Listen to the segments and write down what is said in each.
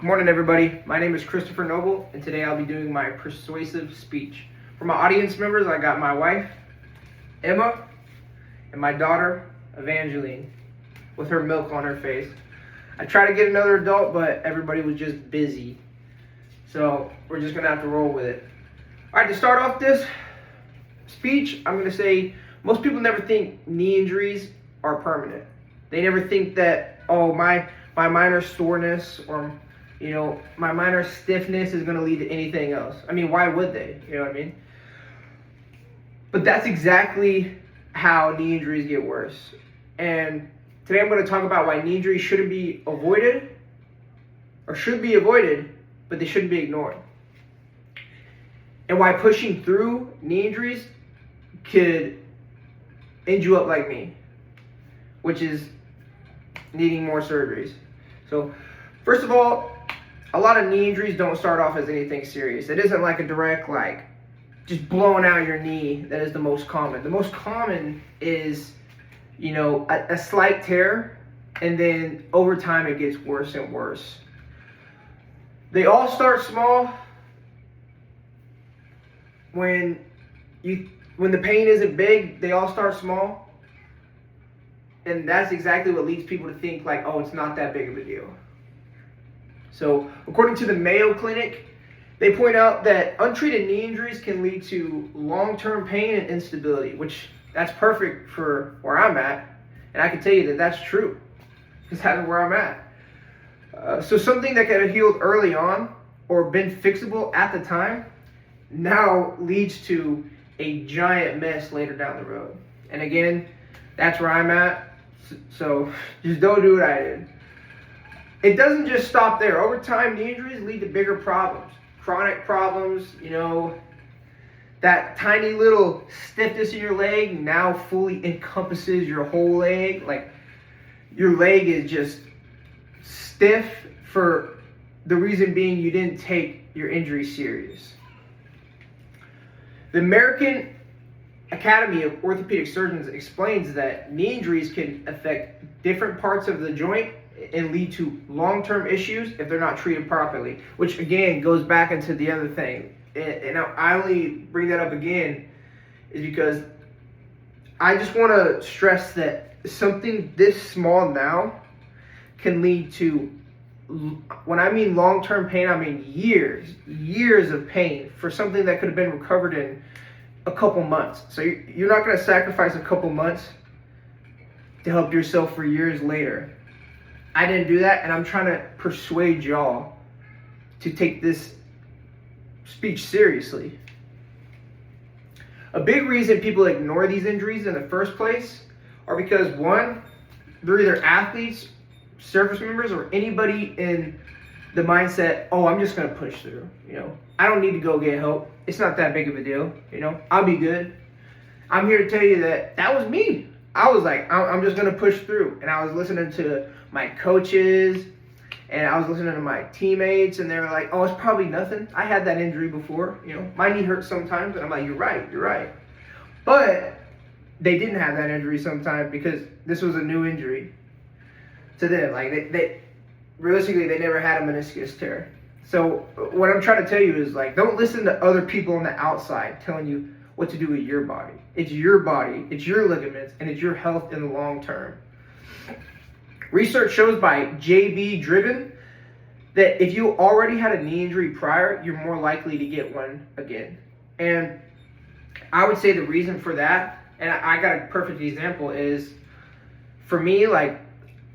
Good morning, everybody. My name is Christopher Noble, and today I'll be doing my persuasive speech. For my audience members, I got my wife, Emma, and my daughter, Evangeline, with her milk on her face. I tried to get another adult, but everybody was just busy. So we're just going to have to roll with it. All right, to start off this speech, I'm going to say most people never think knee injuries are permanent. They never think that, oh, my minor soreness or my minor stiffness is going to lead to anything else. I mean, why would they? You know what I mean? But that's exactly how knee injuries get worse. And today I'm going to talk about why knee injuries shouldn't be avoided, or should be avoided, but they shouldn't be ignored. And why pushing through knee injuries could end you up like me, which is needing more surgeries. So, first of all, a lot of knee injuries don't start off as anything serious. It isn't like a direct, just blowing out your knee that is the most common. The most common is, a slight tear, and then over time it gets worse and worse. They all start small. When the pain isn't big, they all start small. And that's exactly what leads people to think oh, it's not that big of a deal. So, according to the Mayo Clinic, they point out that untreated knee injuries can lead to long-term pain and instability, which that's perfect for where I'm at. And I can tell you that that's true, because that's where I'm at. So something that could have healed early on or been fixable at the time now leads to a giant mess later down the road. And again, that's where I'm at. So just don't do what I did. It doesn't just stop there. Over time, knee injuries lead to bigger problems, chronic problems. That tiny little stiffness in your leg now fully encompasses your whole leg. Your leg is just stiff for the reason being you didn't take your injury serious. The American Academy of Orthopedic Surgeons explains that knee injuries can affect different parts of the joint and lead to long-term issues if they're not treated properly, which again goes back into the other thing. And I only bring that up again is because I just want to stress that something this small now can lead to, when I mean long-term pain, I mean years of pain for something that could have been recovered in a couple months. So you're not going to sacrifice a couple months to help yourself for years later. I didn't do that, and I'm trying to persuade y'all to take this speech seriously. A big reason people ignore these injuries in the first place are because, one, they're either athletes, service members, or anybody in the mindset, oh, I'm just going to push through. I don't need to go get help. It's not that big of a deal. I'll be good. I'm here to tell you that was me. I was like, I'm just going to push through. And I was listening to my coaches, and I was listening to my teammates, and they were like, oh, it's probably nothing. I had that injury before. My knee hurts sometimes. And I'm like, you're right. But they didn't have that injury sometimes because this was a new injury to them. They realistically, they never had a meniscus tear. So what I'm trying to tell you is don't listen to other people on the outside telling you what to do with your body. It's your body, it's your ligaments, and it's your health in the long term. Research shows by J.B. Driven that if you already had a knee injury prior, you're more likely to get one again. And I would say the reason for that, and I got a perfect example, is for me,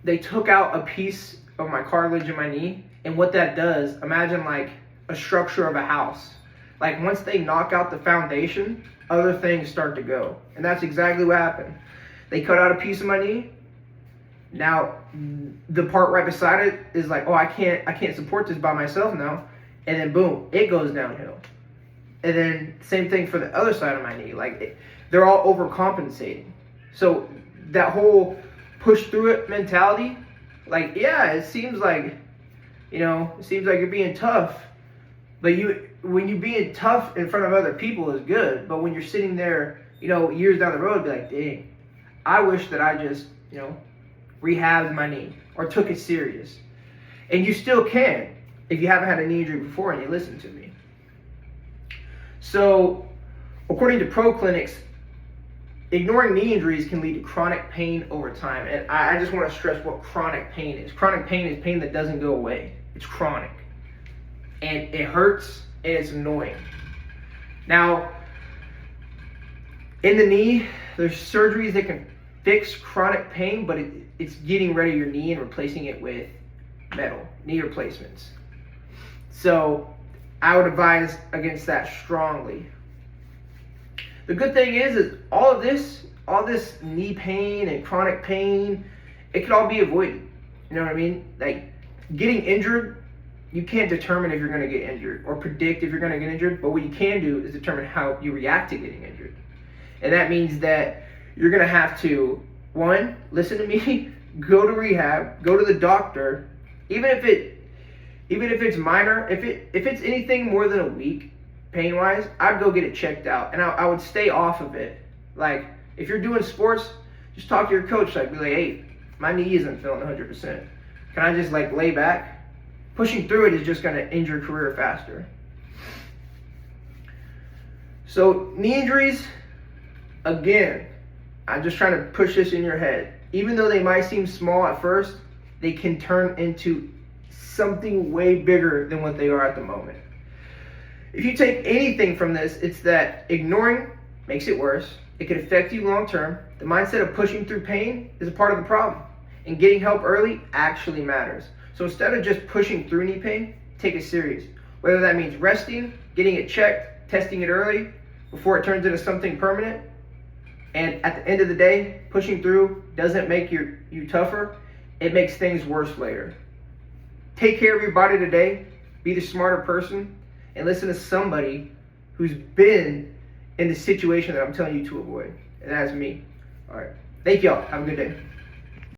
they took out a piece of my cartilage in my knee, and what that does, imagine a structure of a house. Once they knock out the foundation, other things start to go. And that's exactly what happened. They cut out a piece of my knee. Now, the part right beside it is oh, I can't support this by myself now. And then boom, it goes downhill. And then same thing for the other side of my knee. They're all overcompensating. So that whole push through it mentality, yeah, it seems like you're being tough. But when you're being tough in front of other people is good. But when you're sitting there, years down the road, be like, dang, I wish that I just, rehabbed my knee or took it serious. And you still can. if you haven't had a knee injury before and you listen to me. So, according to pro clinics, ignoring knee injuries can lead to chronic pain over time. And I just want to stress what chronic pain is. Chronic pain is pain that doesn't go away. It's chronic. And it hurts and it's annoying. Now, in the knee, there's surgeries that can fix chronic pain, but it's getting rid of your knee and replacing it with metal, knee replacements. So I would advise against that strongly. The good thing is all this knee pain and chronic pain, it could all be avoided. You know what I mean? Like, getting injured, you can't determine if you're going to get injured or predict if you're going to get injured, but what you can do is determine how you react to getting injured. And that means that you're going to have to, one, listen to me, go to rehab, go to the doctor, even if it's minor, if it's anything more than a week, pain-wise, I'd go get it checked out, and I would stay off of it. Like, if you're doing sports, just talk to your coach, like, be like, hey, my knee isn't feeling 100%. Can I just, like, lay back? Pushing through it is just going to end your career faster. So, knee injuries, again, I'm just trying to push this in your head. Even though they might seem small at first, they can turn into something way bigger than what they are at the moment. If you take anything from this, it's that ignoring makes it worse. It could affect you long term. The mindset of pushing through pain is a part of the problem. And getting help early actually matters. So instead of just pushing through knee pain, take it serious. Whether that means resting, getting it checked, testing it early before it turns into something permanent. And at the end of the day, pushing through doesn't make you tougher. It makes things worse later. Take care of your body today. Be the smarter person. And listen to somebody who's been in the situation that I'm telling you to avoid. And that's me. All right. Thank y'all. Have a good day.